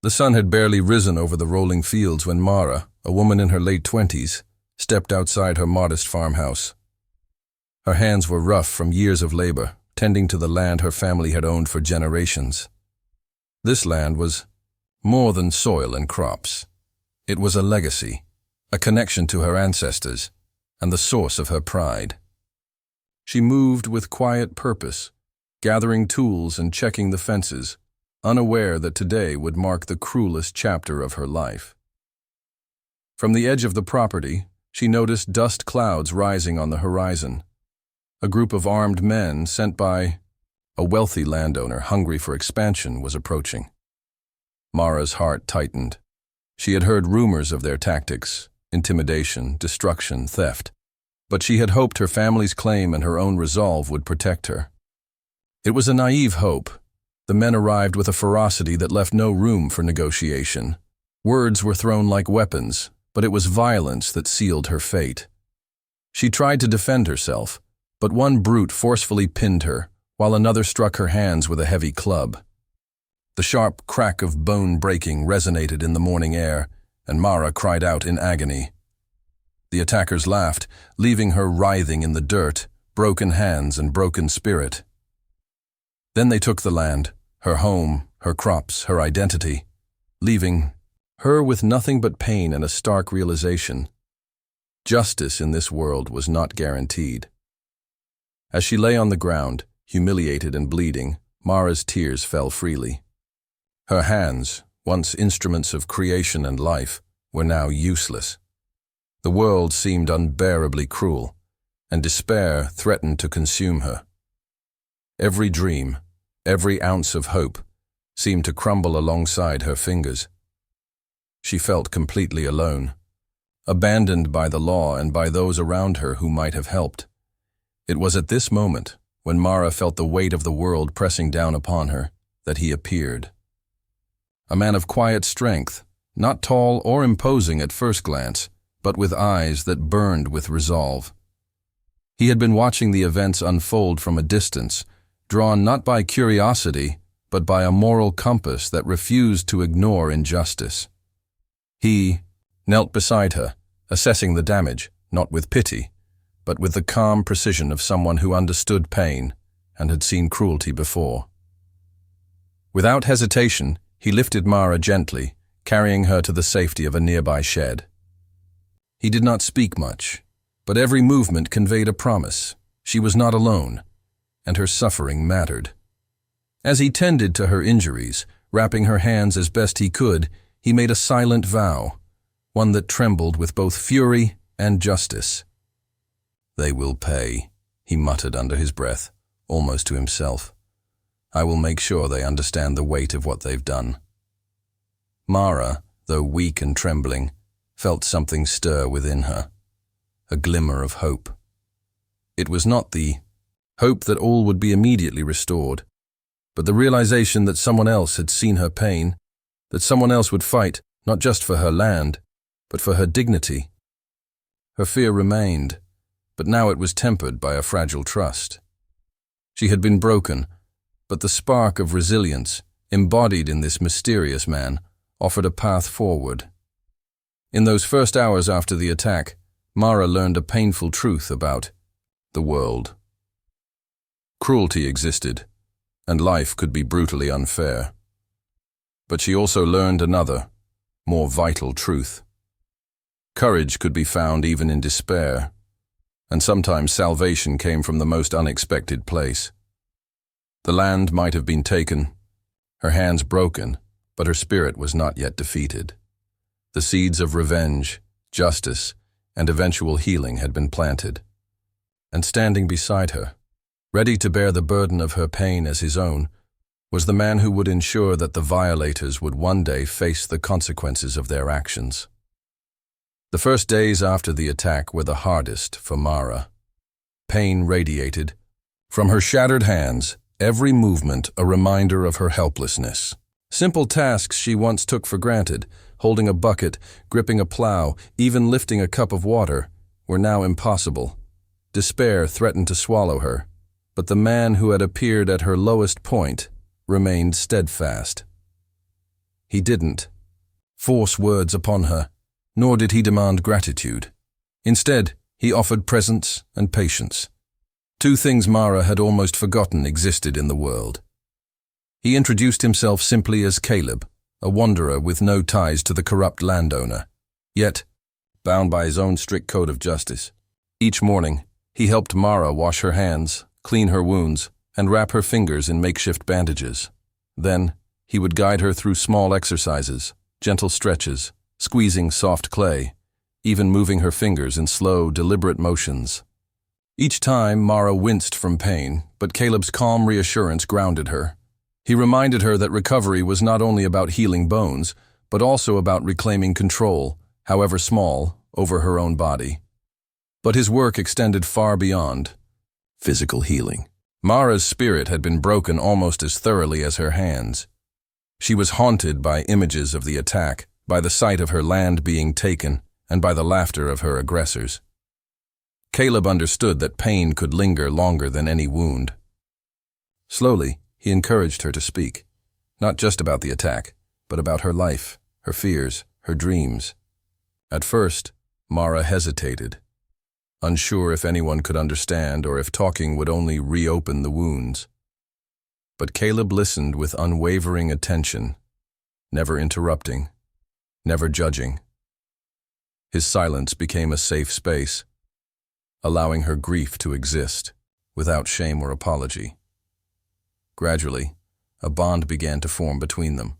The sun had barely risen over the rolling fields when Mara, a woman in her late 20s, stepped outside her modest farmhouse. Her hands were rough from years of labor, tending to the land her family had owned for generations. This land was more than soil and crops. It was a legacy, a connection to her ancestors, and the source of her pride. She moved with quiet purpose, gathering tools and checking the fences, unaware that today would mark the cruelest chapter of her life. From the edge of the property, she noticed dust clouds rising on the horizon. A group of armed men sent by a wealthy landowner hungry for expansion was approaching. Mara's heart tightened. She had heard rumors of their tactics: intimidation, destruction, theft. But she had hoped her family's claim and her own resolve would protect her. It was a naive hope. The men arrived with a ferocity that left no room for negotiation. Words were thrown like weapons, but it was violence that sealed her fate. She tried to defend herself, but one brute forcefully pinned her, while another struck her hands with a heavy club. The sharp crack of bone breaking resonated in the morning air, and Mara cried out in agony. The attackers laughed, leaving her writhing in the dirt, broken hands and broken spirit. Then they took the land, her home, her crops, her identity, leaving her with nothing but pain and a stark realization. Justice in this world was not guaranteed. As she lay on the ground, humiliated and bleeding, Mara's tears fell freely. Her hands, once instruments of creation and life, were now useless. The world seemed unbearably cruel, and despair threatened to consume her. Every dream, every ounce of hope, seemed to crumble alongside her fingers. She felt completely alone, abandoned by the law and by those around her who might have helped. It was at this moment, when Mara felt the weight of the world pressing down upon her, that he appeared. A man of quiet strength, not tall or imposing at first glance, but with eyes that burned with resolve. He had been watching the events unfold from a distance, drawn not by curiosity, but by a moral compass that refused to ignore injustice. He knelt beside her, assessing the damage, not with pity, but with the calm precision of someone who understood pain and had seen cruelty before. Without hesitation, he lifted Mara gently, carrying her to the safety of a nearby shed. He did not speak much, but every movement conveyed a promise. She was not alone, and her suffering mattered. As he tended to her injuries, wrapping her hands as best he could, he made a silent vow, one that trembled with both fury and justice. "They will pay," he muttered under his breath, almost to himself. "I will make sure they understand the weight of what they've done." Mara, though weak and trembling, felt something stir within her, a glimmer of hope. It was not the hope that all would be immediately restored, but the realization that someone else had seen her pain, that someone else would fight not just for her land, but for her dignity. Her fear remained, but now it was tempered by a fragile trust. She had been broken, but the spark of resilience, embodied in this mysterious man, offered a path forward. In those first hours after the attack, Mara learned a painful truth about the world. Cruelty existed, and life could be brutally unfair. But she also learned another, more vital truth. Courage could be found even in despair, and sometimes salvation came from the most unexpected place. The land might have been taken, her hands broken, but her spirit was not yet defeated. The seeds of revenge, justice, and eventual healing had been planted. And standing beside her, ready to bear the burden of her pain as his own, was the man who would ensure that the violators would one day face the consequences of their actions. The first days after the attack were the hardest for Mara. Pain radiated. From her shattered hands, every movement a reminder of her helplessness. Simple tasks she once took for granted, holding a bucket, gripping a plow, even lifting a cup of water, were now impossible. Despair threatened to swallow her, but the man who had appeared at her lowest point remained steadfast. He didn't force words upon her, nor did he demand gratitude. Instead, he offered presence and patience, two things Mara had almost forgotten existed in the world. He introduced himself simply as Caleb, a wanderer with no ties to the corrupt landowner, yet bound by his own strict code of justice. Each morning, he helped Mara wash her hands, clean her wounds, and wrap her fingers in makeshift bandages. Then, he would guide her through small exercises, gentle stretches, squeezing soft clay, even moving her fingers in slow, deliberate motions. Each time, Mara winced from pain, but Caleb's calm reassurance grounded her. He reminded her that recovery was not only about healing bones, but also about reclaiming control, however small, over her own body. But his work extended far beyond physical healing. Mara's spirit had been broken almost as thoroughly as her hands. She was haunted by images of the attack, by the sight of her land being taken, and by the laughter of her aggressors. Caleb understood that pain could linger longer than any wound. Slowly, he encouraged her to speak, not just about the attack, but about her life, her fears, her dreams. At first, Mara hesitated, unsure if anyone could understand or if talking would only reopen the wounds. But Caleb listened with unwavering attention, never interrupting, never judging. His silence became a safe space, allowing her grief to exist, without shame or apology. Gradually, a bond began to form between them,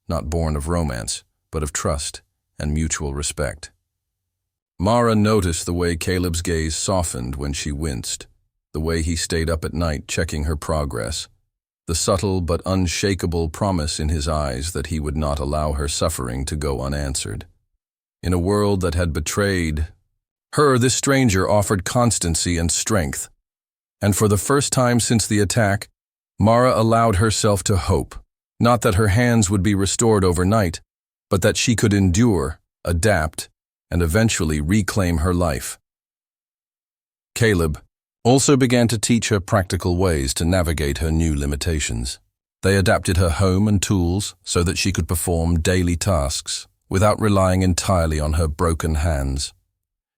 not born of romance, but of trust and mutual respect. Mara noticed the way Caleb's gaze softened when she winced, the way he stayed up at night checking her progress, the subtle but unshakable promise in his eyes that he would not allow her suffering to go unanswered. In a world that had betrayed her, this stranger offered constancy and strength, and for the first time since the attack, Mara allowed herself to hope, not that her hands would be restored overnight, but that she could endure, adapt, and eventually reclaim her life. Caleb also began to teach her practical ways to navigate her new limitations. They adapted her home and tools so that she could perform daily tasks without relying entirely on her broken hands.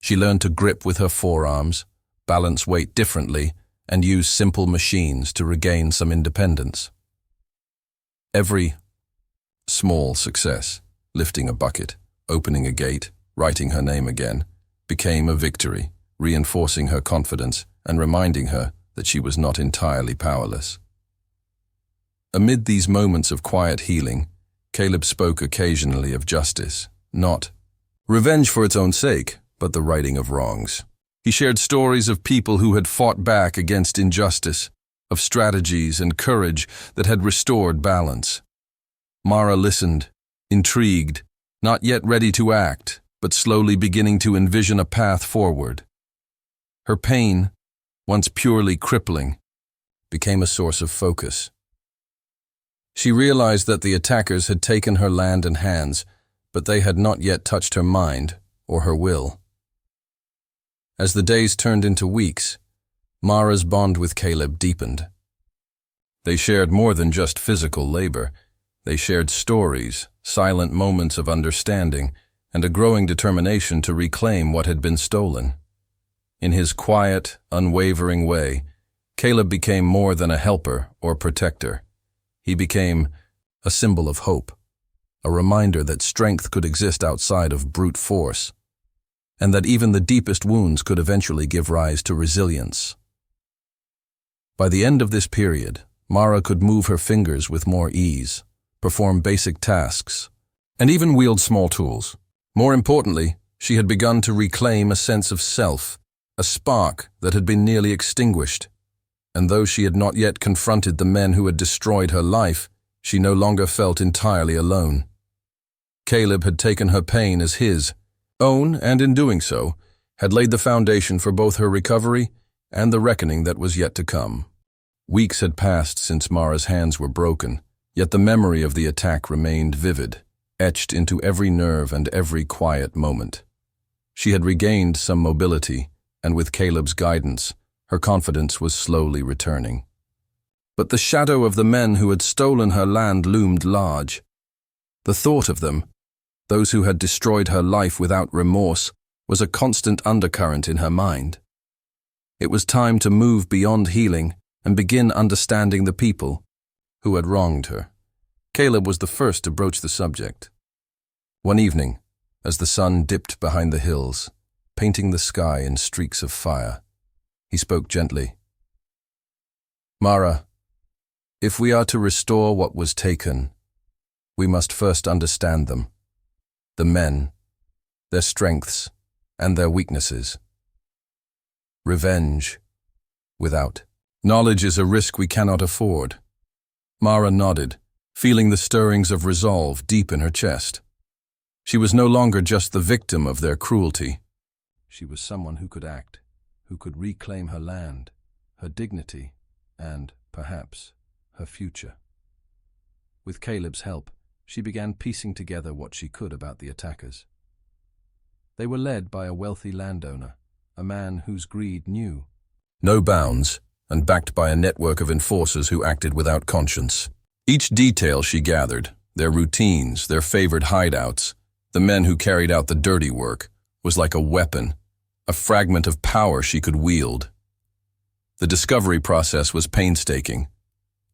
She learned to grip with her forearms, balance weight differently, and use simple machines to regain some independence. Every small success, lifting a bucket, opening a gate, writing her name again, became a victory, reinforcing her confidence and reminding her that she was not entirely powerless. Amid these moments of quiet healing, Caleb spoke occasionally of justice, not revenge for its own sake, but the righting of wrongs. He shared stories of people who had fought back against injustice, of strategies and courage that had restored balance. Mara listened, intrigued, not yet ready to act, but slowly beginning to envision a path forward. Her pain, once purely crippling, became a source of focus. She realized that the attackers had taken her land and hands, but they had not yet touched her mind or her will. As the days turned into weeks, Mara's bond with Caleb deepened. They shared more than just physical labor. They shared stories, silent moments of understanding, and a growing determination to reclaim what had been stolen. In his quiet, unwavering way, Caleb became more than a helper or protector. He became a symbol of hope, a reminder that strength could exist outside of brute force, and that even the deepest wounds could eventually give rise to resilience. By the end of this period, Mara could move her fingers with more ease, perform basic tasks, and even wield small tools. More importantly, she had begun to reclaim a sense of self, a spark that had been nearly extinguished. And though she had not yet confronted the men who had destroyed her life, she no longer felt entirely alone. Caleb had taken her pain as his own, and in doing so, had laid the foundation for both her recovery and the reckoning that was yet to come. Weeks had passed since Mara's hands were broken, yet the memory of the attack remained vivid, etched into every nerve and every quiet moment. She had regained some mobility, and with Caleb's guidance, her confidence was slowly returning. But the shadow of the men who had stolen her land loomed large. The thought of them, those who had destroyed her life without remorse, was a constant undercurrent in her mind. It was time to move beyond healing and begin understanding the people who had wronged her. Caleb was the first to broach the subject. One evening, as the sun dipped behind the hills, painting the sky in streaks of fire, he spoke gently. "Mara, if we are to restore what was taken, we must first understand them, the men, their strengths, and their weaknesses. Revenge, without knowledge, is a risk we cannot afford." Mara nodded, feeling the stirrings of resolve deep in her chest. She was no longer just the victim of their cruelty. She was someone who could act, who could reclaim her land, her dignity, and, perhaps, her future. With Caleb's help, she began piecing together what she could about the attackers. They were led by a wealthy landowner, a man whose greed knew no bounds, and backed by a network of enforcers who acted without conscience. Each detail she gathered, their routines, their favored hideouts, the men who carried out the dirty work, was like a weapon, a fragment of power she could wield. The discovery process was painstaking.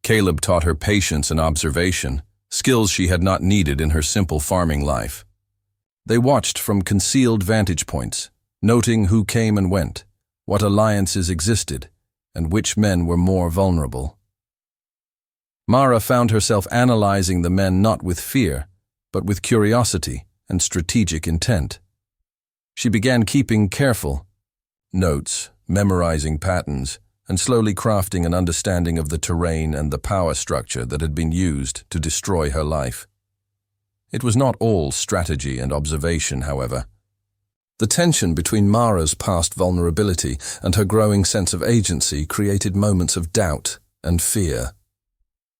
Caleb taught her patience and observation, skills she had not needed in her simple farming life. They watched from concealed vantage points, noting who came and went, what alliances existed, and which men were more vulnerable. Mara found herself analyzing the men not with fear, but with curiosity and strategic intent. She began keeping careful notes, memorizing patterns, and slowly crafting an understanding of the terrain and the power structure that had been used to destroy her life. It was not all strategy and observation, however. The tension between Mara's past vulnerability and her growing sense of agency created moments of doubt and fear.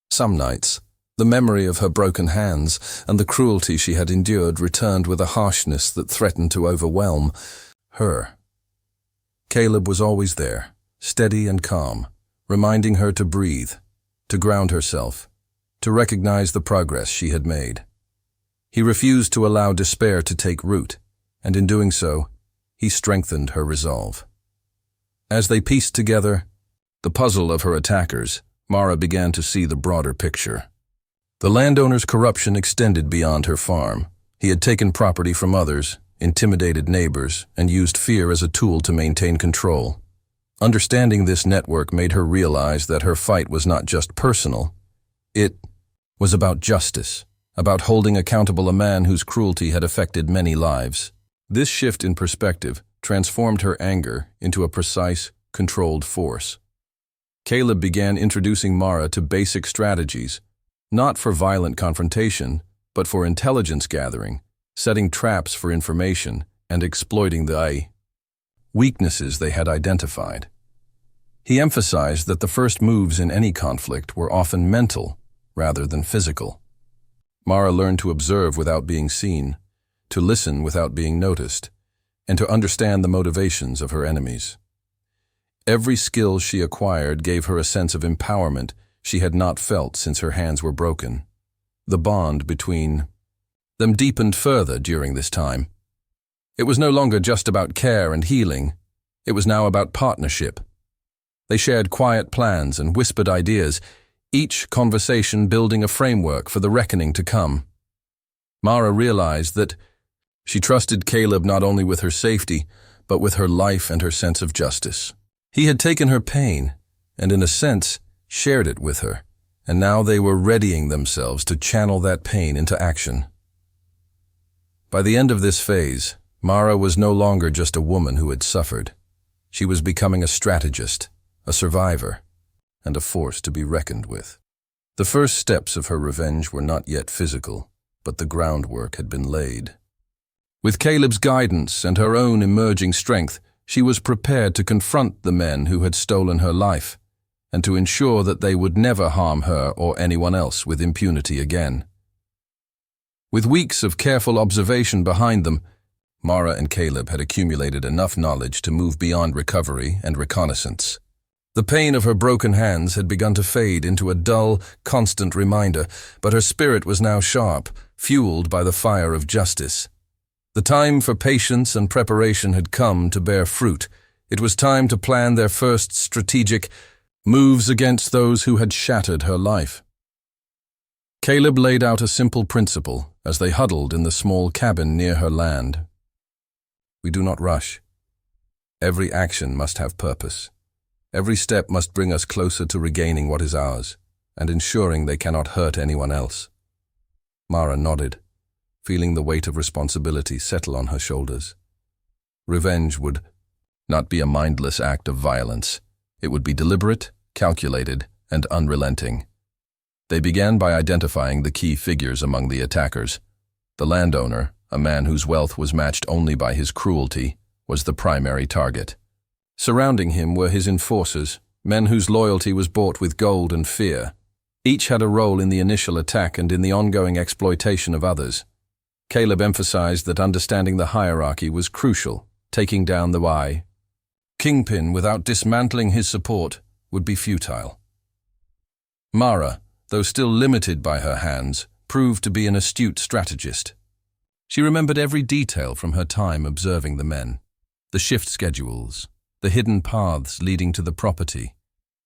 Some nights, the memory of her broken hands and the cruelty she had endured returned with a harshness that threatened to overwhelm her. Caleb was always there, steady and calm, reminding her to breathe, to ground herself, to recognize the progress she had made. He refused to allow despair to take root, and in doing so, he strengthened her resolve. As they pieced together the puzzle of her attackers, Mara began to see the broader picture. The landowner's corruption extended beyond her farm. He had taken property from others, intimidated neighbors, and used fear as a tool to maintain control. Understanding this network made her realize that her fight was not just personal. It was about justice, about holding accountable a man whose cruelty had affected many lives. This shift in perspective transformed her anger into a precise, controlled force. Caleb began introducing Mara to basic strategies, not for violent confrontation, but for intelligence gathering, setting traps for information, and exploiting the weaknesses they had identified. He emphasized that the first moves in any conflict were often mental rather than physical. Mara learned to observe without being seen, to listen without being noticed, and to understand the motivations of her enemies. Every skill she acquired gave her a sense of empowerment she had not felt since her hands were broken. The bond between them deepened further during this time. It was no longer just about care and healing. It was now about partnership. They shared quiet plans and whispered ideas, each conversation building a framework for the reckoning to come. Mara realized that she trusted Caleb not only with her safety, but with her life and her sense of justice. He had taken her pain, and in a sense, shared it with her, and now they were readying themselves to channel that pain into action. By the end of this phase, Mara was no longer just a woman who had suffered. She was becoming a strategist, a survivor, and a force to be reckoned with. The first steps of her revenge were not yet physical, but the groundwork had been laid. With Caleb's guidance and her own emerging strength, she was prepared to confront the men who had stolen her life, and to ensure that they would never harm her or anyone else with impunity again. With weeks of careful observation behind them, Mara and Caleb had accumulated enough knowledge to move beyond recovery and reconnaissance. The pain of her broken hands had begun to fade into a dull, constant reminder, but her spirit was now sharp, fueled by the fire of justice. The time for patience and preparation had come to bear fruit. It was time to plan their first strategic moves against those who had shattered her life. Caleb laid out a simple principle as they huddled in the small cabin near her land. We do not rush. Every action must have purpose. Every step must bring us closer to regaining what is ours, and ensuring they cannot hurt anyone else. Mara nodded, feeling the weight of responsibility settle on her shoulders. Revenge would not be a mindless act of violence. It would be deliberate, calculated, and unrelenting. They began by identifying the key figures among the attackers. The landowner, a man whose wealth was matched only by his cruelty, was the primary target. Surrounding him were his enforcers, men whose loyalty was bought with gold and fear. Each had a role in the initial attack and in the ongoing exploitation of others. Caleb emphasized that understanding the hierarchy was crucial, taking down the why. Kingpin without dismantling his support would be futile. Mara, though still limited by her hands, proved to be an astute strategist. She remembered every detail from her time observing the men, the shift schedules, the hidden paths leading to the property,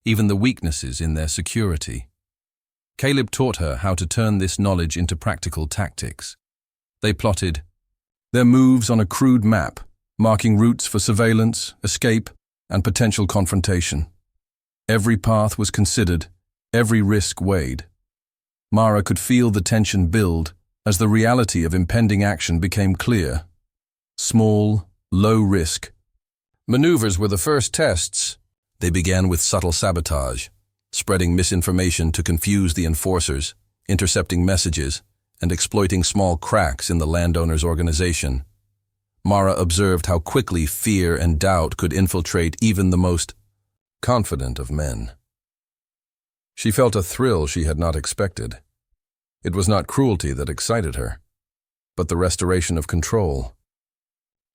even the weaknesses in their security. Caleb taught her how to turn this knowledge into practical tactics. They plotted their moves on a crude map, marking routes for surveillance, escape, and potential confrontation. Every path was considered, every risk weighed. Mara could feel the tension build as the reality of impending action became clear. Small, low risk. Maneuvers were the first tests. They began with subtle sabotage, spreading misinformation to confuse the enforcers, intercepting messages, and exploiting small cracks in the landowner's organization. Mara observed how quickly fear and doubt could infiltrate even the most confident of men. She felt a thrill she had not expected. It was not cruelty that excited her, but the restoration of control.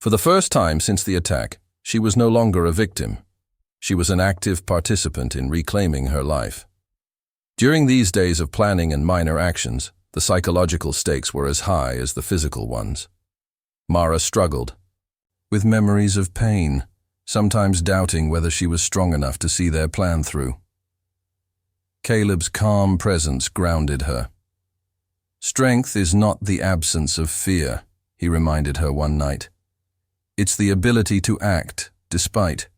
For the first time since the attack, she was no longer a victim. She was an active participant in reclaiming her life. During these days of planning and minor actions, the psychological stakes were as high as the physical ones. Mara struggled with memories of pain, sometimes doubting whether she was strong enough to see their plan through. Caleb's calm presence grounded her. Strength is not the absence of fear, he reminded her one night. It's the ability to act despite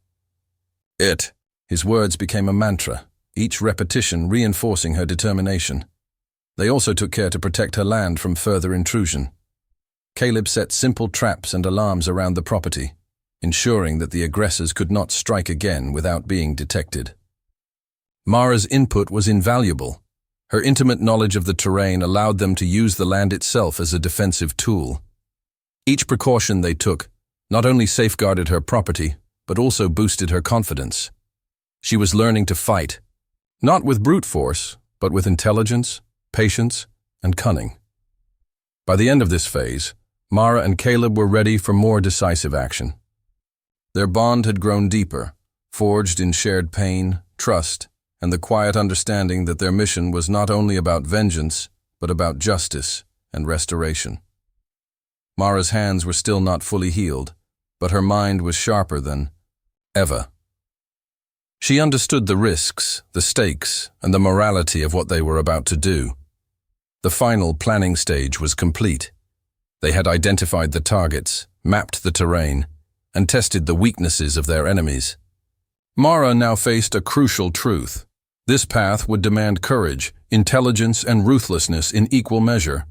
it. His words became a mantra, each repetition reinforcing her determination. They also took care to protect her land from further intrusion. Caleb set simple traps and alarms around the property, ensuring that the aggressors could not strike again without being detected. Mara's input was invaluable. Her intimate knowledge of the terrain allowed them to use the land itself as a defensive tool. Each precaution they took not only safeguarded her property, but also boosted her confidence. She was learning to fight, not with brute force, but with intelligence, patience, and cunning. By the end of this phase, Mara and Caleb were ready for more decisive action. Their bond had grown deeper, forged in shared pain, trust, and the quiet understanding that their mission was not only about vengeance, but about justice and restoration. Mara's hands were still not fully healed, but her mind was sharper than ever. She understood the risks, the stakes, and the morality of what they were about to do. The final planning stage was complete. They had identified the targets, mapped the terrain, and tested the weaknesses of their enemies. Mara now faced a crucial truth. This path would demand courage, intelligence, and ruthlessness in equal measure.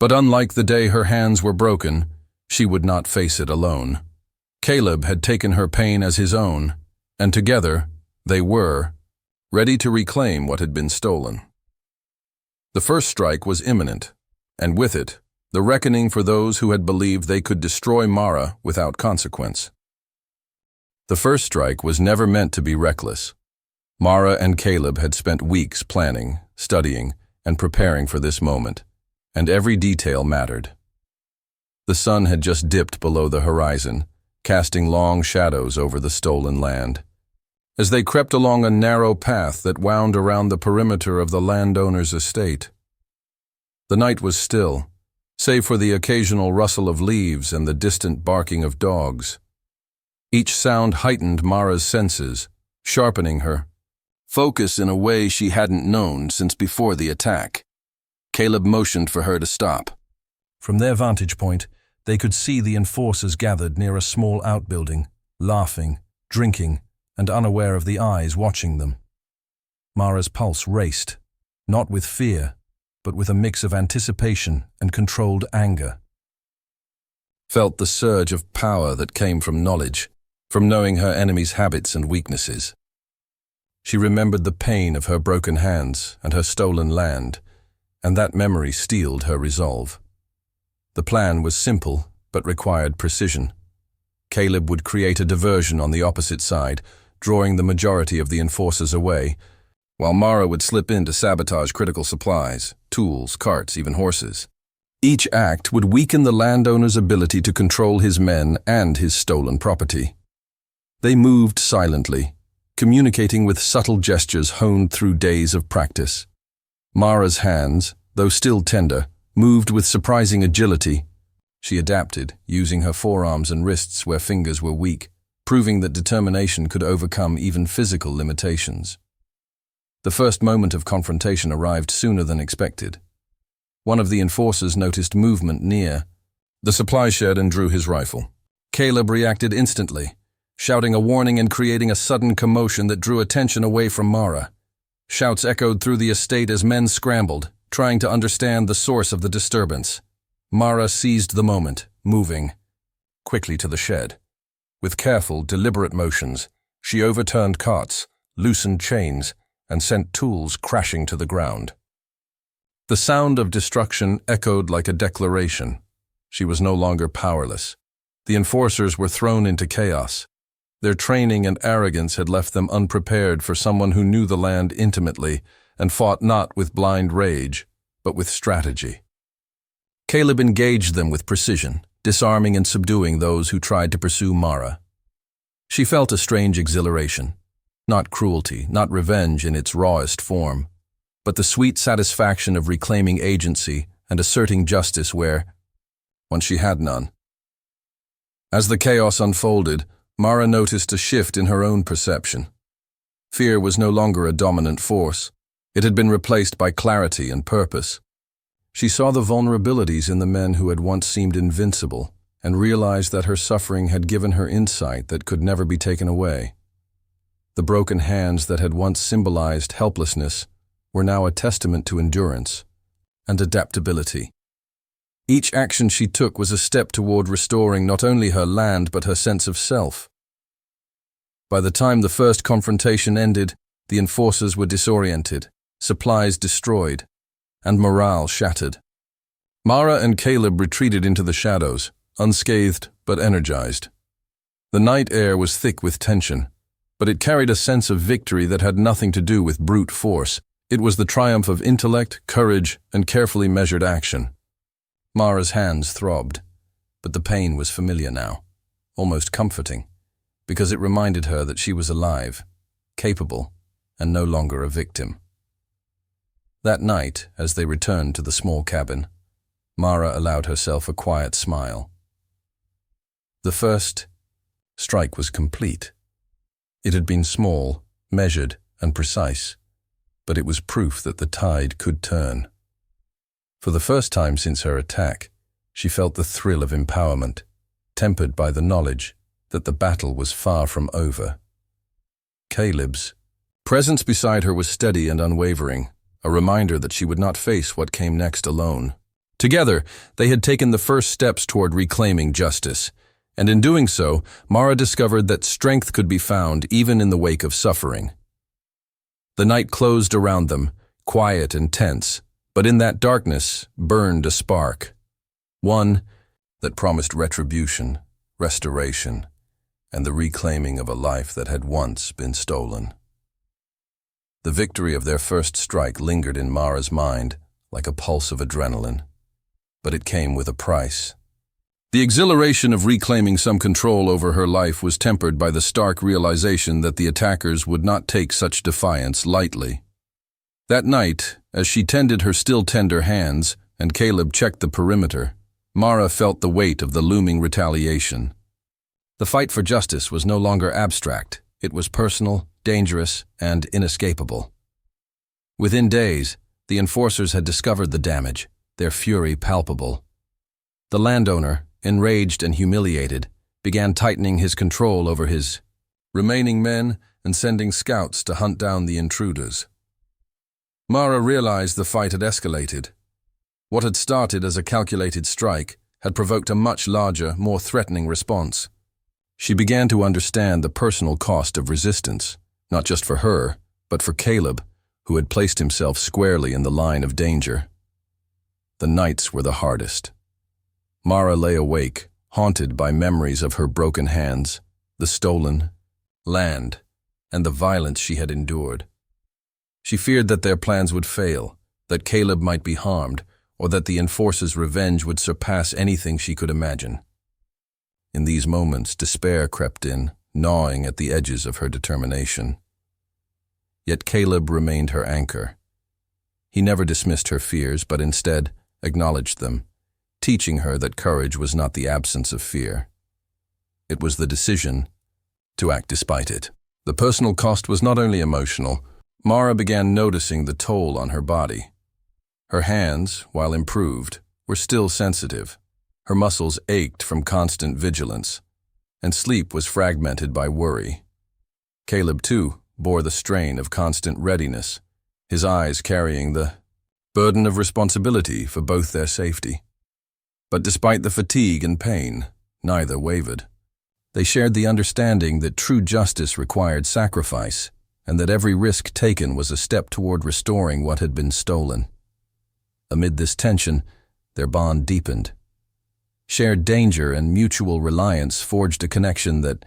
But unlike the day her hands were broken, she would not face it alone. Caleb had taken her pain as his own, and together, they were ready to reclaim what had been stolen. The first strike was imminent, and with it, the reckoning for those who had believed they could destroy Mara without consequence. The first strike was never meant to be reckless. Mara and Caleb had spent weeks planning, studying, and preparing for this moment, and every detail mattered. The sun had just dipped below the horizon, casting long shadows over the stolen land. as they crept along a narrow path that wound around the perimeter of the landowner's estate. The night was still, save for the occasional rustle of leaves and the distant barking of dogs. Each sound heightened Mara's senses, sharpening her focus in a way she hadn't known since before the attack. Caleb motioned for her to stop. From their vantage point, they could see the enforcers gathered near a small outbuilding, laughing, drinking, and unaware of the eyes watching them. Mara's pulse raced, not with fear, but with a mix of anticipation and controlled anger. Felt the surge of power that came from knowledge, from knowing her enemy's habits and weaknesses. She remembered the pain of her broken hands and her stolen land, and that memory steeled her resolve. The plan was simple, but required precision. Caleb would create a diversion on the opposite side, drawing the majority of the enforcers away, while Mara would slip in to sabotage critical supplies, tools, carts, even horses. Each act would weaken the landowner's ability to control his men and his stolen property. They moved silently, communicating with subtle gestures honed through days of practice. Mara's hands, though still tender, moved with surprising agility. She adapted, using her forearms and wrists where fingers were weak, proving that determination could overcome even physical limitations. The first moment of confrontation arrived sooner than expected. One of the enforcers noticed movement near the supply shed and drew his rifle. Caleb reacted instantly, shouting a warning and creating a sudden commotion that drew attention away from Mara. Shouts echoed through the estate as men scrambled, trying to understand the source of the disturbance. Mara seized the moment, moving quickly to the shed. With careful, deliberate motions, she overturned carts, loosened chains, and sent tools crashing to the ground. The sound of destruction echoed like a declaration. She was no longer powerless. The enforcers were thrown into chaos. Their training and arrogance had left them unprepared for someone who knew the land intimately and fought not with blind rage, but with strategy. Caleb engaged them with precision, disarming and subduing those who tried to pursue Mara. She felt a strange exhilaration, not cruelty, not revenge in its rawest form, but the sweet satisfaction of reclaiming agency and asserting justice where once she had none. As the chaos unfolded, Mara noticed a shift in her own perception. Fear was no longer a dominant force. It had been replaced by clarity and purpose. She saw the vulnerabilities in the men who had once seemed invincible and realized that her suffering had given her insight that could never be taken away. The broken hands that had once symbolized helplessness were now a testament to endurance and adaptability. Each action she took was a step toward restoring not only her land but her sense of self. By the time the first confrontation ended, the enforcers were disoriented, supplies destroyed, and morale shattered. Mara and Caleb retreated into the shadows, unscathed but energized. The night air was thick with tension, but it carried a sense of victory that had nothing to do with brute force. It was the triumph of intellect, courage, and carefully measured action. Mara's hands throbbed, but the pain was familiar now, almost comforting, because it reminded her that she was alive, capable, and no longer a victim. That night, as they returned to the small cabin, Mara allowed herself a quiet smile. The first strike was complete. It had been small, measured, and precise, but it was proof that the tide could turn. For the first time since her attack, she felt the thrill of empowerment, tempered by the knowledge that the battle was far from over. Caleb's presence beside her was steady and unwavering, a reminder that she would not face what came next alone. Together, they had taken the first steps toward reclaiming justice, and in doing so, Mara discovered that strength could be found even in the wake of suffering. The night closed around them, quiet and tense, but in that darkness burned a spark, one that promised retribution, restoration, and the reclaiming of a life that had once been stolen. The victory of their first strike lingered in Mara's mind like a pulse of adrenaline, but it came with a price. The exhilaration of reclaiming some control over her life was tempered by the stark realization that the attackers would not take such defiance lightly. That night, as she tended her still tender hands and Caleb checked the perimeter, Mara felt the weight of the looming retaliation. The fight for justice was no longer abstract. It was personal, dangerous, and inescapable. Within days, the enforcers had discovered the damage, their fury palpable. The landowner, enraged and humiliated, began tightening his control over his remaining men and sending scouts to hunt down the intruders. Mara realized the fight had escalated. What had started as a calculated strike had provoked a much larger, more threatening response. She began to understand the personal cost of resistance, not just for her, but for Caleb, who had placed himself squarely in the line of danger. The nights were the hardest. Mara lay awake, haunted by memories of her broken hands, the stolen land, and the violence she had endured. She feared that their plans would fail, that Caleb might be harmed, or that the enforcers' revenge would surpass anything she could imagine. In these moments, despair crept in, gnawing at the edges of her determination. Yet Caleb remained her anchor. He never dismissed her fears, but instead acknowledged them, teaching her that courage was not the absence of fear. It was the decision to act despite it. The personal cost was not only emotional. Mara began noticing the toll on her body. Her hands, while improved, were still sensitive. Her muscles ached from constant vigilance, and sleep was fragmented by worry. Caleb, too, bore the strain of constant readiness, his eyes carrying the burden of responsibility for both their safety. But despite the fatigue and pain, neither wavered. They shared the understanding that true justice required sacrifice, and that every risk taken was a step toward restoring what had been stolen. Amid this tension, their bond deepened. Shared danger and mutual reliance forged a connection that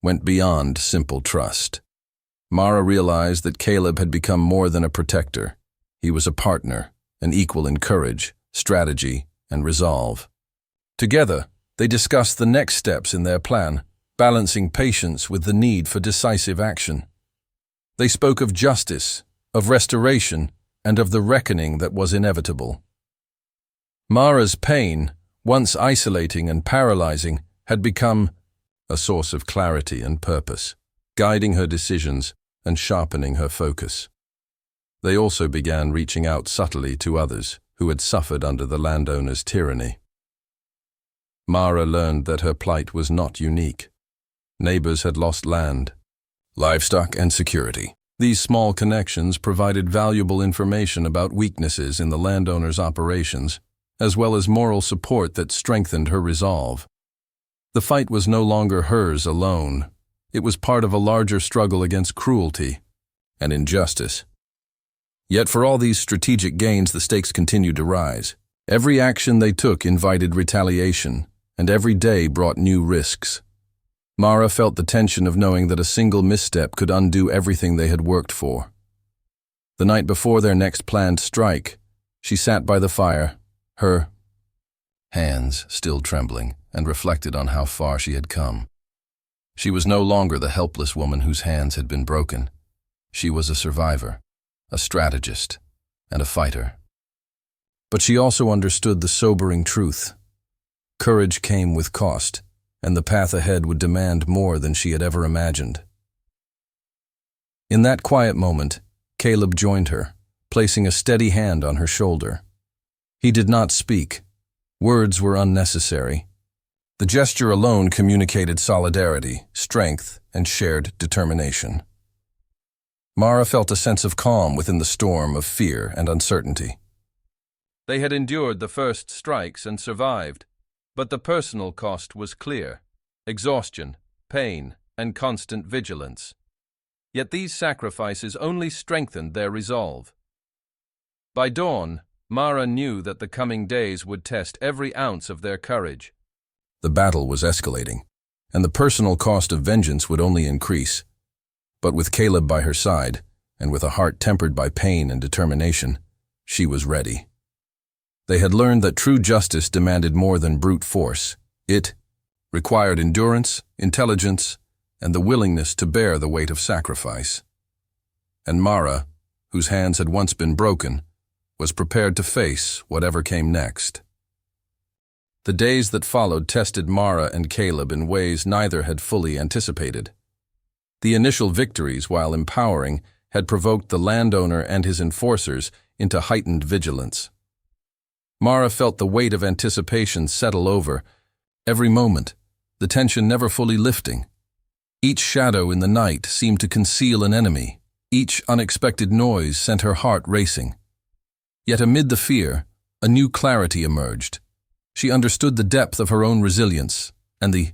went beyond simple trust. Mara realized that Caleb had become more than a protector. He was a partner, an equal in courage, strategy, and resolve. Together, they discussed the next steps in their plan, balancing patience with the need for decisive action. They spoke of justice, of restoration, and of the reckoning that was inevitable. Mara's pain, once isolating and paralyzing, had become a source of clarity and purpose, guiding her decisions and sharpening her focus. They also began reaching out subtly to others who had suffered under the landowner's tyranny. Mara learned that her plight was not unique. Neighbors had lost land, livestock, and security. These small connections provided valuable information about weaknesses in the landowner's operations, as well as moral support that strengthened her resolve. The fight was no longer hers alone. It was part of a larger struggle against cruelty and injustice. Yet for all these strategic gains, the stakes continued to rise. Every action they took invited retaliation, and every day brought new risks. Mara felt the tension of knowing that a single misstep could undo everything they had worked for. The night before their next planned strike, she sat by the fire, her hands still trembling, and reflected on how far she had come. She was no longer the helpless woman whose hands had been broken. She was a survivor, a strategist, and a fighter. But she also understood the sobering truth. Courage came with cost, and the path ahead would demand more than she had ever imagined. In that quiet moment, Caleb joined her, placing a steady hand on her shoulder. He did not speak. Words were unnecessary. The gesture alone communicated solidarity, strength, and shared determination. Mara felt a sense of calm within the storm of fear and uncertainty. They had endured the first strikes and survived, but the personal cost was clear: exhaustion, pain, and constant vigilance. Yet these sacrifices only strengthened their resolve. By dawn, Mara knew that the coming days would test every ounce of their courage. The battle was escalating, and the personal cost of vengeance would only increase. But with Caleb by her side, and with a heart tempered by pain and determination, she was ready. They had learned that true justice demanded more than brute force. It required endurance, intelligence, and the willingness to bear the weight of sacrifice. And Mara, whose hands had once been broken, was prepared to face whatever came next. The days that followed tested Mara and Caleb in ways neither had fully anticipated. The initial victories, while empowering, had provoked the landowner and his enforcers into heightened vigilance. Mara felt the weight of anticipation settle over every moment, the tension never fully lifting. Each shadow in the night seemed to conceal an enemy. Each unexpected noise sent her heart racing. Yet amid the fear, a new clarity emerged. She understood the depth of her own resilience and the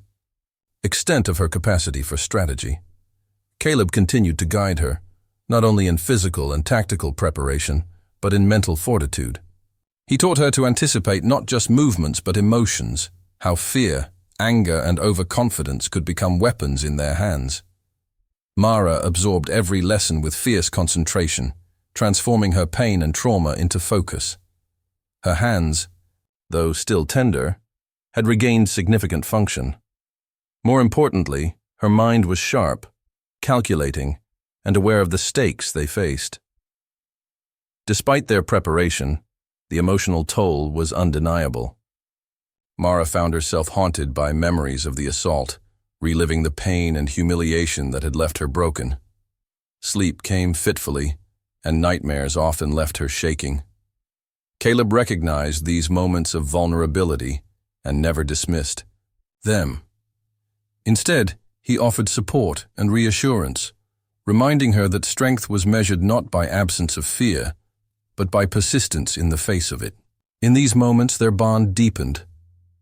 extent of her capacity for strategy. Caleb continued to guide her, not only in physical and tactical preparation, but in mental fortitude. He taught her to anticipate not just movements but emotions, how fear, anger, and overconfidence could become weapons in their hands. Mara absorbed every lesson with fierce concentration, transforming her pain and trauma into focus. Her hands, though still tender, had regained significant function. More importantly, her mind was sharp, calculating, and aware of the stakes they faced. Despite their preparation, the emotional toll was undeniable. Mara found herself haunted by memories of the assault, reliving the pain and humiliation that had left her broken. Sleep came fitfully, and nightmares often left her shaking. Caleb recognized these moments of vulnerability and never dismissed them. Instead, he offered support and reassurance, reminding her that strength was measured not by absence of fear, but by persistence in the face of it. In these moments, their bond deepened,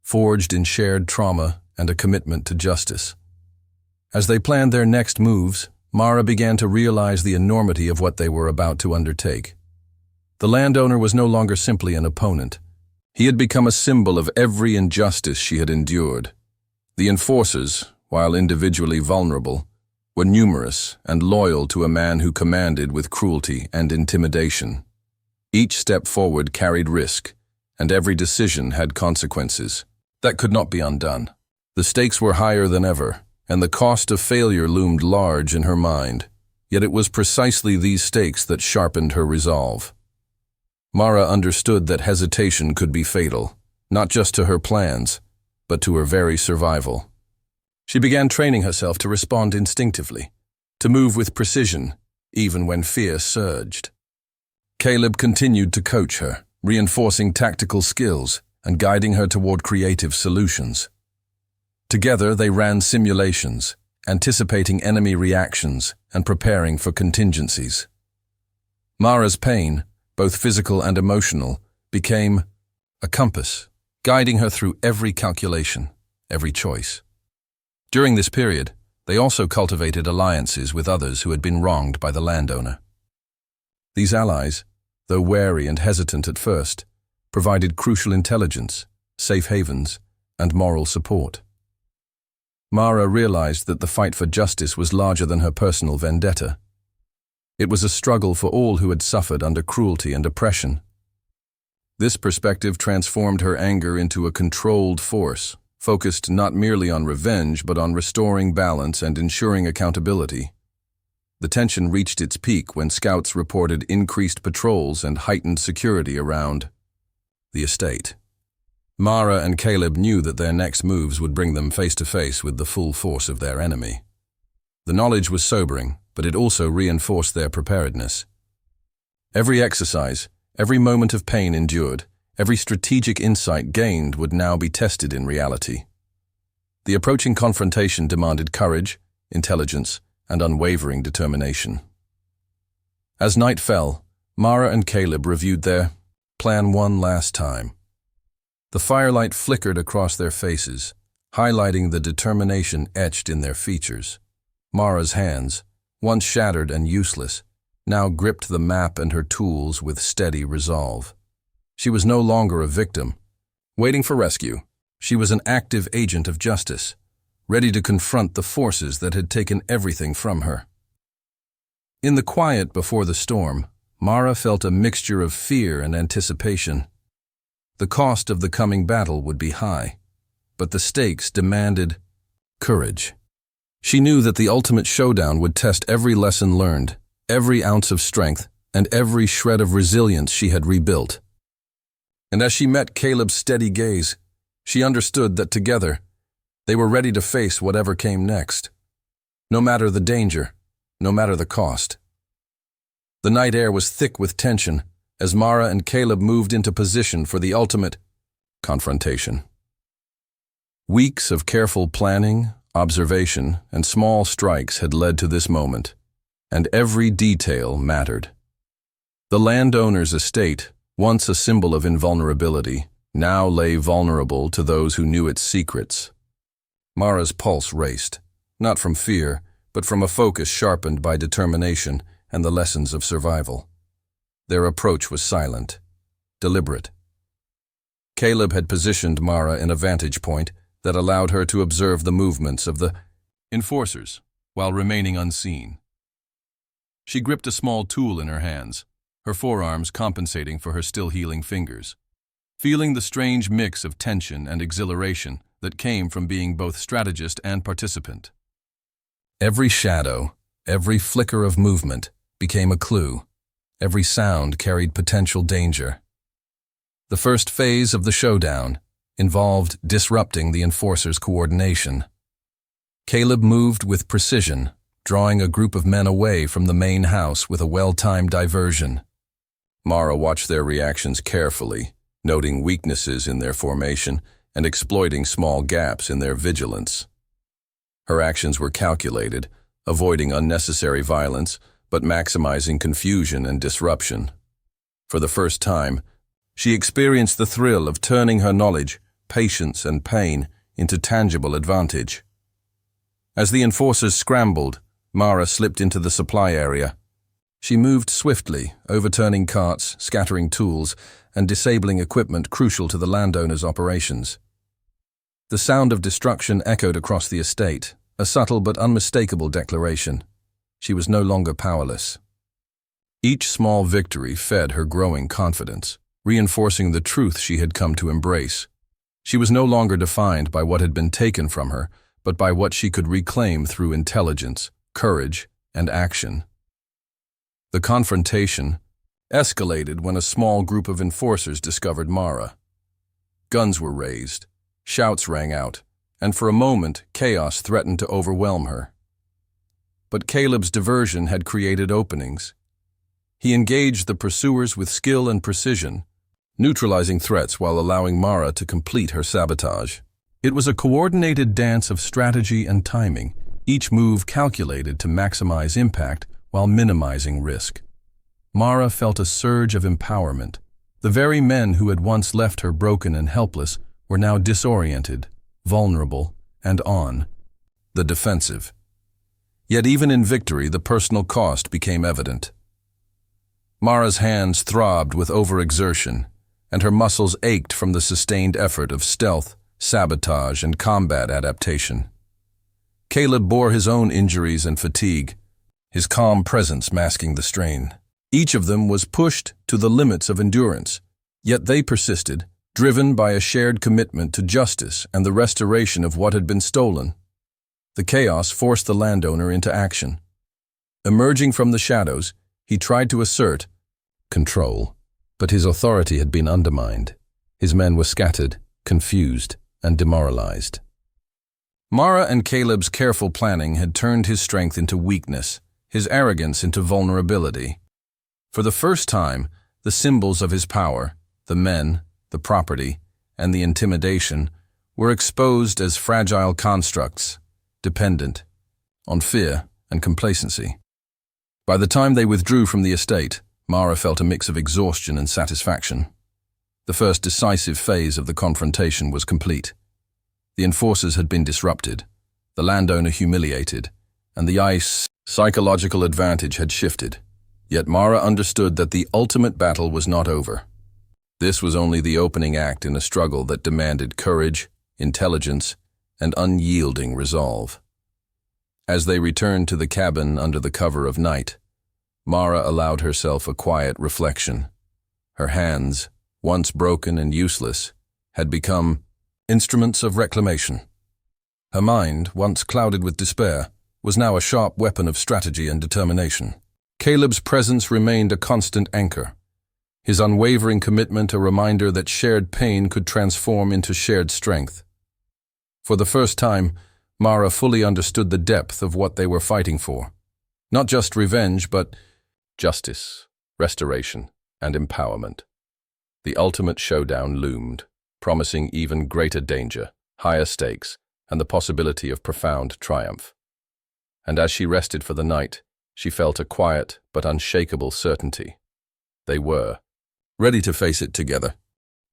forged in shared trauma and a commitment to justice. As they planned their next moves, Mara began to realize the enormity of what they were about to undertake. The landowner was no longer simply an opponent. He had become a symbol of every injustice she had endured. The enforcers, while individually vulnerable, were numerous and loyal to a man who commanded with cruelty and intimidation. Each step forward carried risk, and every decision had consequences that could not be undone. The stakes were higher than ever, and the cost of failure loomed large in her mind. Yet it was precisely these stakes that sharpened her resolve. Mara understood that hesitation could be fatal, not just to her plans, but to her very survival. She began training herself to respond instinctively, to move with precision, even when fear surged. Caleb continued to coach her, reinforcing tactical skills and guiding her toward creative solutions. Together they ran simulations, anticipating enemy reactions and preparing for contingencies. Mara's pain, both physical and emotional, became a compass, guiding her through every calculation, every choice. During this period, they also cultivated alliances with others who had been wronged by the landowner. These allies, though wary and hesitant at first, provided crucial intelligence, safe havens, and moral support. Mara realized that the fight for justice was larger than her personal vendetta. It was a struggle for all who had suffered under cruelty and oppression. This perspective transformed her anger into a controlled force, focused not merely on revenge but on restoring balance and ensuring accountability. The tension reached its peak when scouts reported increased patrols and heightened security around the estate. Mara and Caleb knew that their next moves would bring them face to face with the full force of their enemy. The knowledge was sobering, but it also reinforced their preparedness. Every exercise, every moment of pain endured, every strategic insight gained would now be tested in reality. The approaching confrontation demanded courage, intelligence, and unwavering determination. As night fell, Mara and Caleb reviewed their plan one last time. The firelight flickered across their faces, highlighting the determination etched in their features. Mara's hands, once shattered and useless, now gripped the map and her tools with steady resolve. She was no longer a victim, waiting for rescue. She was an active agent of justice, ready to confront the forces that had taken everything from her. In the quiet before the storm, Mara felt a mixture of fear and anticipation. The cost of the coming battle would be high. but the stakes demanded courage. She knew that the ultimate showdown would test every lesson learned, every ounce of strength, and every shred of resilience she had rebuilt. And as she met Caleb's steady gaze, she understood that together, they were ready to face whatever came next. No matter the danger, no matter the cost. The night air was thick with tension as Mara and Caleb moved into position for the ultimate confrontation. Weeks of careful planning, observation, and small strikes had led to this moment, and every detail mattered. The landowner's estate, once a symbol of invulnerability, now lay vulnerable to those who knew its secrets. Mara's pulse raced, not from fear, but from a focus sharpened by determination and the lessons of survival. Their approach was silent, deliberate. Caleb had positioned Mara in a vantage point that allowed her to observe the movements of the enforcers while remaining unseen. She gripped a small tool in her hands, her forearms compensating for her still healing fingers, feeling the strange mix of tension and exhilaration that came from being both strategist and participant. Every shadow, every flicker of movement became a clue. Every sound carried potential danger. The first phase of the showdown involved disrupting the enforcers' coordination. Caleb moved with precision, drawing a group of men away from the main house with a well-timed diversion. Mara watched their reactions carefully, noting weaknesses in their formation and exploiting small gaps in their vigilance. Her actions were calculated, avoiding unnecessary violence, but maximizing confusion and disruption. For the first time, she experienced the thrill of turning her knowledge, patience, and pain into tangible advantage. As the enforcers scrambled, Mara slipped into the supply area. She moved swiftly, overturning carts, scattering tools, and disabling equipment crucial to the landowner's operations. The sound of destruction echoed across the estate, a subtle but unmistakable declaration. She was no longer powerless. Each small victory fed her growing confidence, reinforcing the truth she had come to embrace. She was no longer defined by what had been taken from her, but by what she could reclaim through intelligence, courage, and action. The confrontation escalated when a small group of enforcers discovered Mara. Guns were raised, shouts rang out, and for a moment chaos threatened to overwhelm her. But Caleb's diversion had created openings. He engaged the pursuers with skill and precision, neutralizing threats while allowing Mara to complete her sabotage. It was a coordinated dance of strategy and timing, each move calculated to maximize impact while minimizing risk. Mara felt a surge of empowerment. The very men who had once left her broken and helpless were now disoriented, vulnerable, and on the defensive. Yet even in victory, the personal cost became evident. Mara's hands throbbed with overexertion, and her muscles ached from the sustained effort of stealth, sabotage, and combat adaptation. Caleb bore his own injuries and fatigue, his calm presence masking the strain. Each of them was pushed to the limits of endurance, yet they persisted, driven by a shared commitment to justice and the restoration of what had been stolen. The chaos forced the landowner into action. Emerging from the shadows, he tried to assert control, but his authority had been undermined. His men were scattered, confused, and demoralized. Mara and Caleb's careful planning had turned his strength into weakness, his arrogance into vulnerability. For the first time, the symbols of his power, the men, the property, and the intimidation, were exposed as fragile constructs, dependent on fear and complacency. By the time they withdrew from the estate, Mara felt a mix of exhaustion and satisfaction. The first decisive phase of the confrontation was complete. The enforcers had been disrupted, the landowner humiliated, and the psychological advantage had shifted. Yet Mara understood that the ultimate battle was not over. This was only the opening act in a struggle that demanded courage, intelligence, and unyielding resolve. As they returned to the cabin under the cover of night, Mara allowed herself a quiet reflection. Her hands, once broken and useless, had become instruments of reclamation. Her mind, once clouded with despair, was now a sharp weapon of strategy and determination. Caleb's presence remained a constant anchor, his unwavering commitment a reminder that shared pain could transform into shared strength. For the first time, Mara fully understood the depth of what they were fighting for. Not just revenge, but justice, restoration, and empowerment. The ultimate showdown loomed, promising even greater danger, higher stakes, and the possibility of profound triumph. And as she rested for the night, she felt a quiet but unshakable certainty. They were ready to face it together.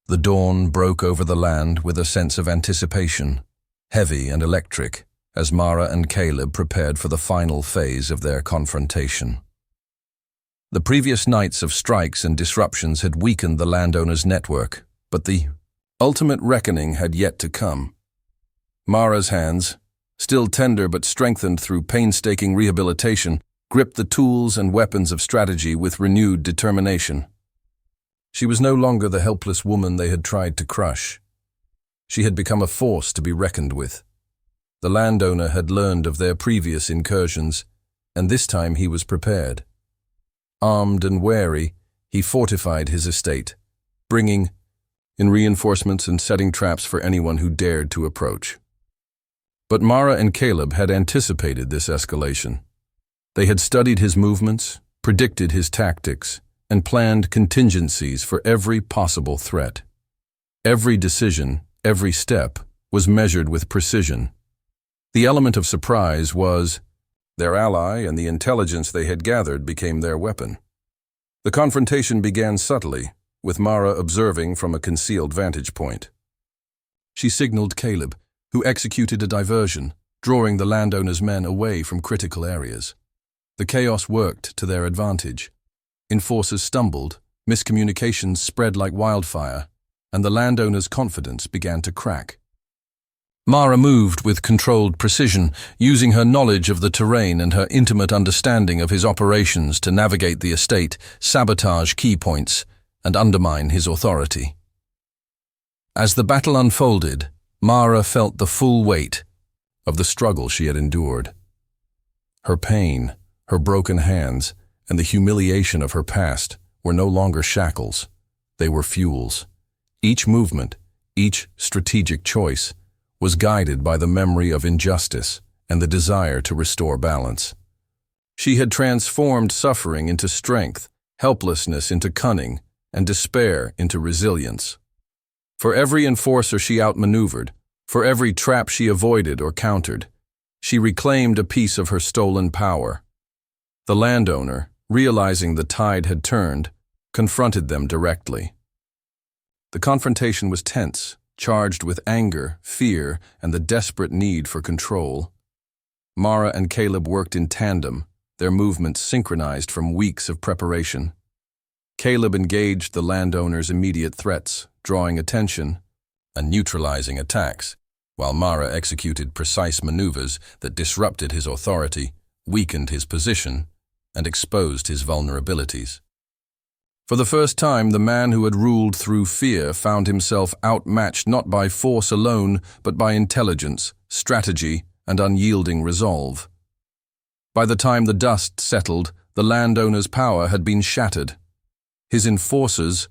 The dawn broke over the land with a sense of anticipation, heavy and electric, as Mara and Caleb prepared for the final phase of their confrontation. The previous nights of strikes and disruptions had weakened the landowner's network, but the ultimate reckoning had yet to come. Mara's hands, still tender but strengthened through painstaking rehabilitation, gripped the tools and weapons of strategy with renewed determination. She was no longer the helpless woman they had tried to crush. She had become a force to be reckoned with. The landowner had learned of their previous incursions, and this time he was prepared. Armed and wary, he fortified his estate, bringing in reinforcements and setting traps for anyone who dared to approach. But Mara and Caleb had anticipated this escalation. They had studied his movements, predicted his tactics, and planned contingencies for every possible threat. Every decision, every step, was measured with precision. The element of surprise was their ally, and the intelligence they had gathered became their weapon. The confrontation began subtly, with Mara observing from a concealed vantage point. She signaled Caleb, who executed a diversion, drawing the landowner's men away from critical areas. The chaos worked to their advantage. Enforcers stumbled, miscommunications spread like wildfire, and the landowner's confidence began to crack. Mara moved with controlled precision, using her knowledge of the terrain and her intimate understanding of his operations to navigate the estate, sabotage key points, and undermine his authority. As the battle unfolded, Mara felt the full weight of the struggle she had endured. Her pain, her broken hands, and the humiliation of her past were no longer shackles. They were fuels. Each movement, each strategic choice, was guided by the memory of injustice and the desire to restore balance. She had transformed suffering into strength, helplessness into cunning, and despair into resilience. For every enforcer she outmaneuvered, for every trap she avoided or countered, she reclaimed a piece of her stolen power. The landowner, realizing the tide had turned, confronted them directly. The confrontation was tense, charged with anger, fear, and the desperate need for control. Mara and Caleb worked in tandem, their movements synchronized from weeks of preparation. Caleb engaged the landowner's immediate threats, drawing attention and neutralizing attacks, while Mara executed precise maneuvers that disrupted his authority, weakened his position, and exposed his vulnerabilities. For the first time, the man who had ruled through fear found himself outmatched not by force alone, but by intelligence, strategy, and unyielding resolve. By the time the dust settled, the landowner's power had been shattered. His enforcers,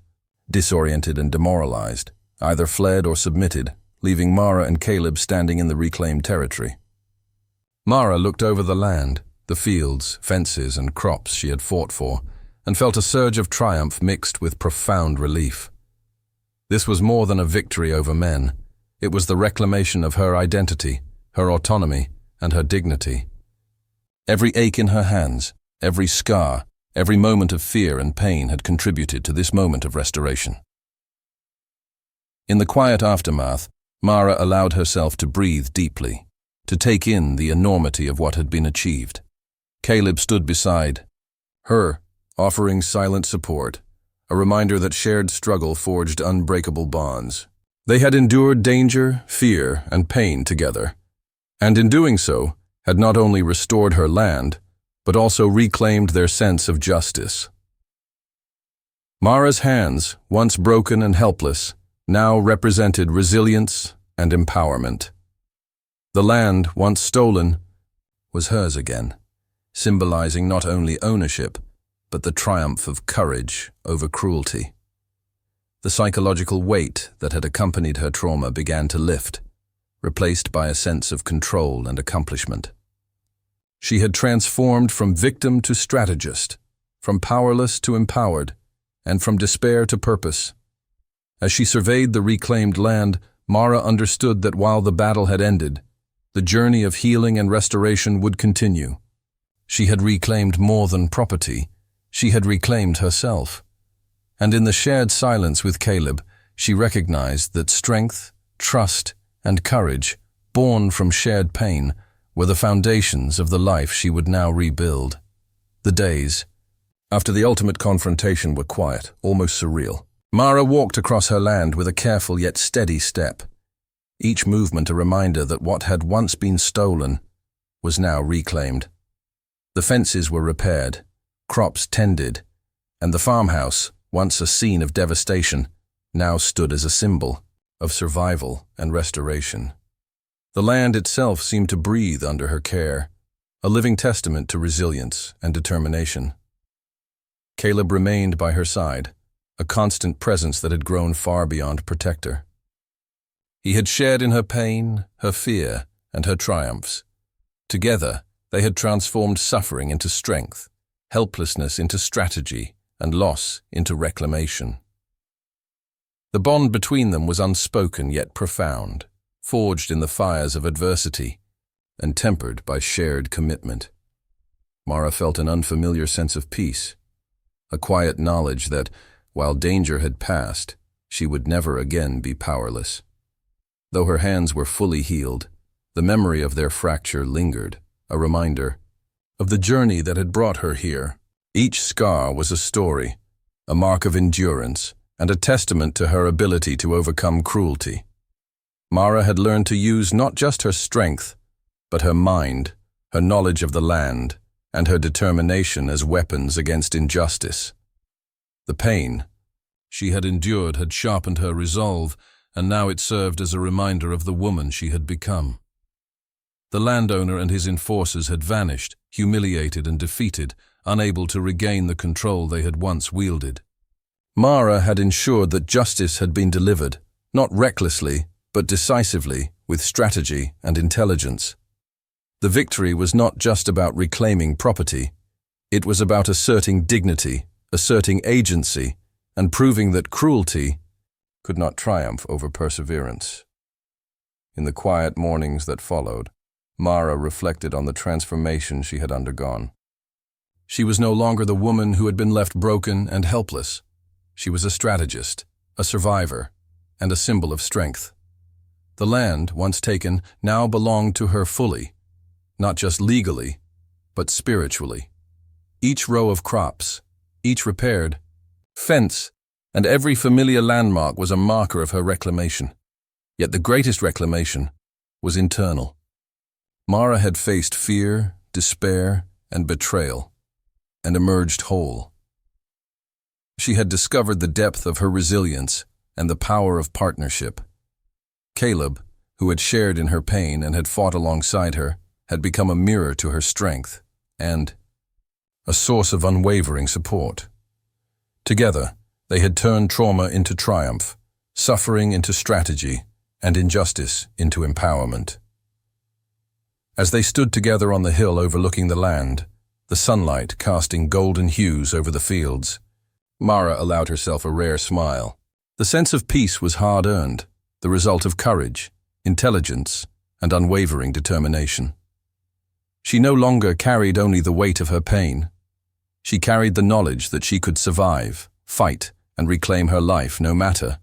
disoriented and demoralized, either fled or submitted, leaving Mara and Caleb standing in the reclaimed territory. Mara looked over the land, the fields, fences, and crops she had fought for, and felt a surge of triumph mixed with profound relief. This was more than a victory over men. It was the reclamation of her identity, her autonomy, and her dignity. Every ache in her hands, every scar, every moment of fear and pain had contributed to this moment of restoration. In the quiet aftermath, Mara allowed herself to breathe deeply, to take in the enormity of what had been achieved. Caleb stood beside her, offering silent support, a reminder that shared struggle forged unbreakable bonds. They had endured danger, fear, and pain together, and in doing so, had not only restored her land, but also reclaimed their sense of justice. Mara's hands, once broken and helpless, now represented resilience and empowerment. The land, once stolen, was hers again, symbolizing not only ownership, but the triumph of courage over cruelty. The psychological weight that had accompanied her trauma began to lift, replaced by a sense of control and accomplishment. She had transformed from victim to strategist, from powerless to empowered, and from despair to purpose. As she surveyed the reclaimed land, Mara understood that while the battle had ended, the journey of healing and restoration would continue. She had reclaimed more than property, she had reclaimed herself. And in the shared silence with Caleb, she recognized that strength, trust, and courage, born from shared pain, were the foundations of the life she would now rebuild. The days, after the ultimate confrontation, were quiet, almost surreal. Mara walked across her land with a careful yet steady step, each movement a reminder that what had once been stolen was now reclaimed. The fences were repaired, crops tended, and the farmhouse, once a scene of devastation, now stood as a symbol of survival and restoration. The land itself seemed to breathe under her care, a living testament to resilience and determination. Caleb remained by her side, a constant presence that had grown far beyond protector. He had shared in her pain, her fear, and her triumphs. Together, they had transformed suffering into strength, helplessness into strategy, and loss into reclamation. The bond between them was unspoken yet profound, forged in the fires of adversity, and tempered by shared commitment. Mara felt an unfamiliar sense of peace, a quiet knowledge that, while danger had passed, she would never again be powerless. Though her hands were fully healed, the memory of their fracture lingered, a reminder of the journey that had brought her here. Each scar was a story, a mark of endurance, and a testament to her ability to overcome cruelty. Mara had learned to use not just her strength, but her mind, her knowledge of the land, and her determination as weapons against injustice. The pain she had endured had sharpened her resolve, and now it served as a reminder of the woman she had become. The landowner and his enforcers had vanished, humiliated and defeated, unable to regain the control they had once wielded. Mara had ensured that justice had been delivered, not recklessly, but decisively, with strategy and intelligence. The victory was not just about reclaiming property. It was about asserting dignity, asserting agency, and proving that cruelty could not triumph over perseverance. In the quiet mornings that followed, Mara reflected on the transformation she had undergone. She was no longer the woman who had been left broken and helpless. She was a strategist, a survivor, and a symbol of strength. The land, once taken, now belonged to her fully, not just legally, but spiritually. Each row of crops, each repaired fence, and every familiar landmark was a marker of her reclamation. Yet the greatest reclamation was internal. Mara had faced fear, despair, and betrayal, and emerged whole. She had discovered the depth of her resilience and the power of partnership. Caleb, who had shared in her pain and had fought alongside her, had become a mirror to her strength and a source of unwavering support. Together, they had turned trauma into triumph, suffering into strategy, and injustice into empowerment. As they stood together on the hill overlooking the land, the sunlight casting golden hues over the fields, Mara allowed herself a rare smile. The sense of peace was hard-earned, the result of courage, intelligence, and unwavering determination. She no longer carried only the weight of her pain. She carried the knowledge that she could survive, fight, and reclaim her life no matter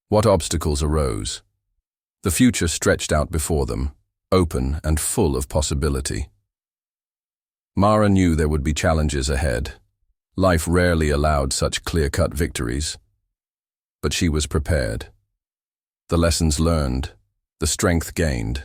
what obstacles arose. The future stretched out before them, open and full of possibility. Mara knew there would be challenges ahead. Life rarely allowed such clear-cut victories. But she was prepared. The lessons learned, the strength gained,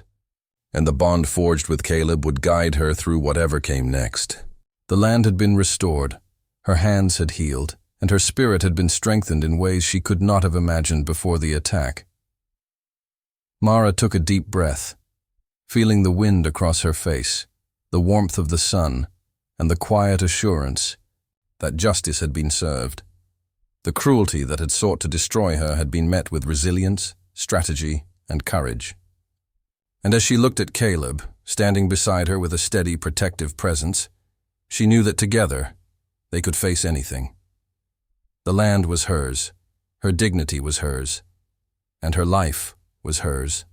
and the bond forged with Caleb would guide her through whatever came next. The land had been restored, her hands had healed, and her spirit had been strengthened in ways she could not have imagined before the attack. Mara took a deep breath, feeling the wind across her face, the warmth of the sun, and the quiet assurance that justice had been served. The cruelty that had sought to destroy her had been met with resilience, strategy, and courage. And as she looked at Caleb, standing beside her with a steady, protective presence, she knew that together they could face anything. The land was hers, her dignity was hers, and her life was hers.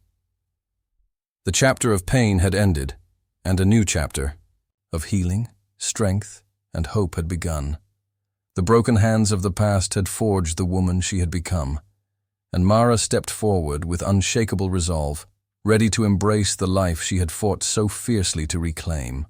The chapter of pain had ended, and a new chapter of healing, strength, and hope had begun. The broken hands of the past had forged the woman she had become, and Mara stepped forward with unshakable resolve, ready to embrace the life she had fought so fiercely to reclaim.